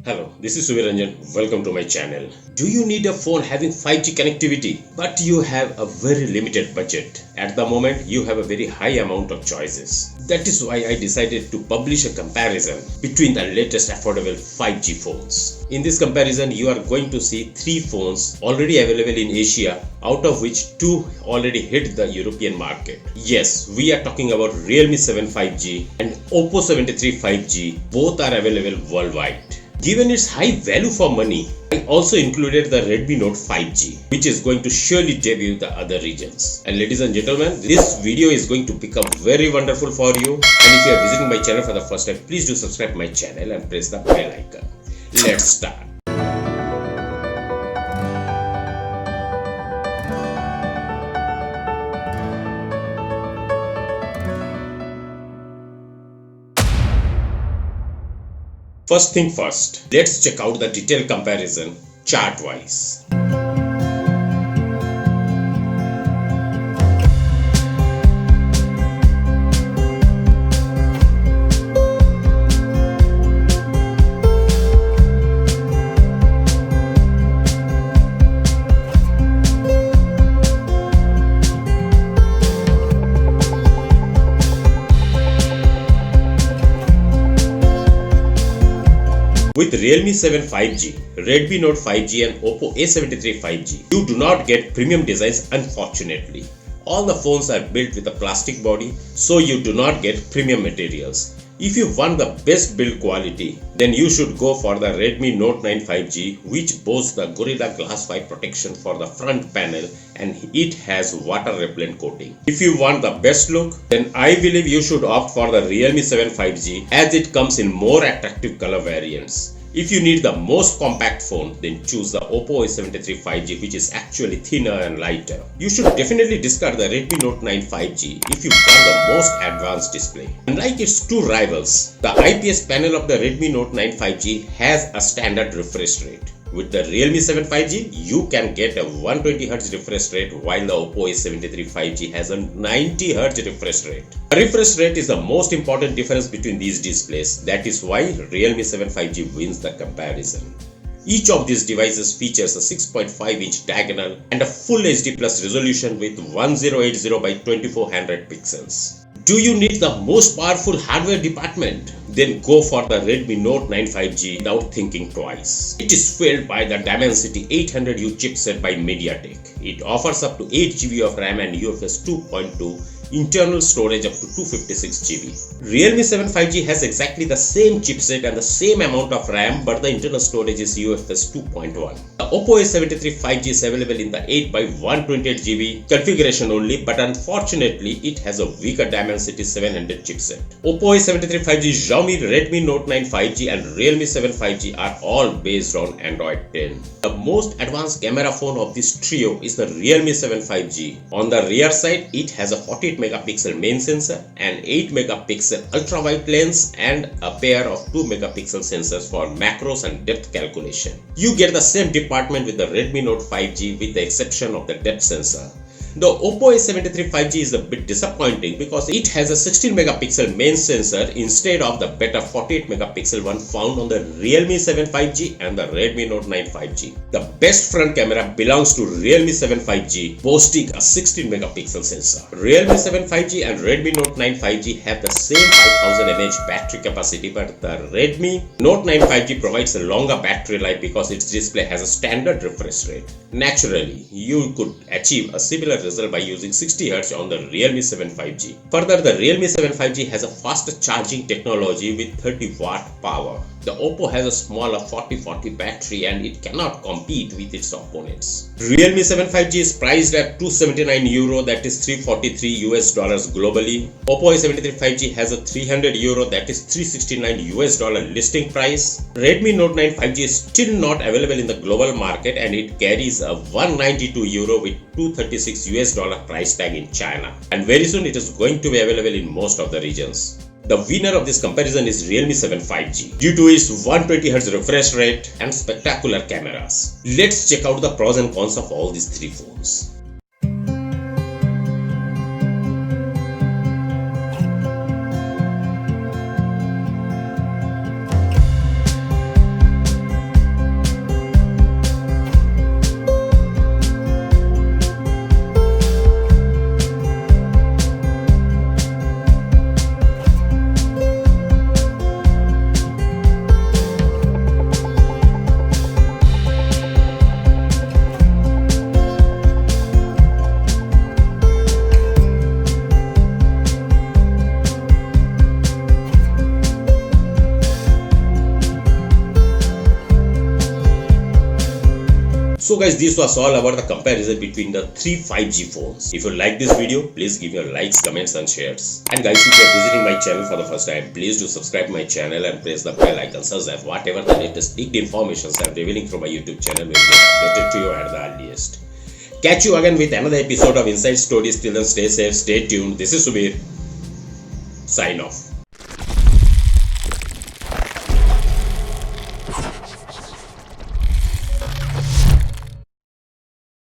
Hello, this is Suviranjan. Welcome to my channel. Do you need a phone having 5G connectivity but you have a very limited budget? At the moment, you have a very high amount of choices. That is why I decided to publish a comparison between the latest affordable 5G phones. In this comparison, you are going to see 3 phones already available in Asia, out of which 2 already hit the European market. Yes, we are talking about Realme 7 5G and Oppo 73 5G. Both are available worldwide. Given its high value for money, I also included the Redmi Note 5G, which is going to surely debut the other regions. And ladies and gentlemen, this video is going to become very wonderful for you. And if you are visiting my channel for the first time, please do subscribe my channel and press the bell icon. Let's start. First thing first, let's check out the detailed comparison chart-wise. With Realme 7 5G, Redmi Note 5G and Oppo A73 5G, you do not get premium designs unfortunately. All the phones are built with a plastic body, so you do not get premium materials. If you want the best build quality, then you should go for the Redmi Note 9 5G, which boasts the Gorilla Glass 5 protection for the front panel and it has water repellent coating. If you want the best look, then I believe you should opt for the Realme 7 5G as it comes in more attractive color variants. If you need the most compact phone, then choose the Oppo A73 5G, which is actually thinner and lighter. You should definitely discard the Redmi Note 9 5G if you want the most advanced display. Unlike its two rivals, the IPS panel of the Redmi Note 9 5G has a standard refresh rate. With the Realme 7 5G, you can get a 120Hz refresh rate while the Oppo A73 5G has a 90Hz refresh rate. The refresh rate is the most important difference between these displays. That is why Realme 7 5G wins the comparison. Each of these devices features a 6.5-inch diagonal and a full HD Plus resolution with 1080 by 2400 pixels. Do you need the most powerful hardware department? Then go for the Redmi Note 9 5G without thinking twice. It is fueled by the Dimensity 800U chipset by MediaTek. It offers up to 8GB of RAM and UFS 2.2, internal storage up to 256GB. Realme 7 5G has exactly the same chipset and the same amount of RAM, but the internal storage is UFS 2.1. The Oppo A73 5G is available in the 8x128GB configuration only, but unfortunately it has a weaker Dimensity 700 chipset. Oppo A73 5G, Xiaomi Redmi Note 9 5G and Realme 7 5G are all based on Android 10. The most advanced camera phone of this trio is the Realme 7 5G. On the rear side, it has a 48 megapixel main sensor, an 8 megapixel ultra wide lens and a pair of 2 megapixel sensors for macros and depth calculation. You get the same department with the Redmi Note 5G with the exception of the depth sensor. The Oppo A73 5G is a bit disappointing because it has a 16 megapixel main sensor instead of the better 48 megapixel one found on the Realme 7 5G and the Redmi Note 9 5G. The best front camera belongs to Realme 7 5G, boasting a 16 megapixel sensor. Realme 7 5G and Redmi Note 9 5G have the same 5000 mAh battery capacity, but the Redmi Note 9 5G provides a longer battery life because its display has a standard refresh rate. Naturally, you could achieve a similar result by using 60Hz on the Realme 7 5G. Further, the Realme 7 5G has a faster charging technology with 30 watt power. The Oppo has a smaller 4040 battery and it cannot compete with its opponents. Realme 7 5G is priced at €279, that is $343 globally. Oppo A73 5G has a €300, that is $369 listing price. Redmi Note 9 5G is still not available in the global market and it carries a €192 with $236 price tag in China. And very soon it is going to be available in most of the regions. The winner of this comparison is Realme 7 5G due to its 120Hz refresh rate and spectacular cameras. Let's check out the pros and cons of all these three phones. So guys, this was all about the comparison between the three 5G phones. If you like this video, please give your likes, comments and shares. And guys, if you are visiting my channel for the first time, please do subscribe my channel and press the bell icon so that whatever the latest leaked information I am revealing from my YouTube channel will get updated to you at the earliest. Catch you again with another episode of Inside Stories. Till then, stay safe, stay tuned. This is Subir. Sign off.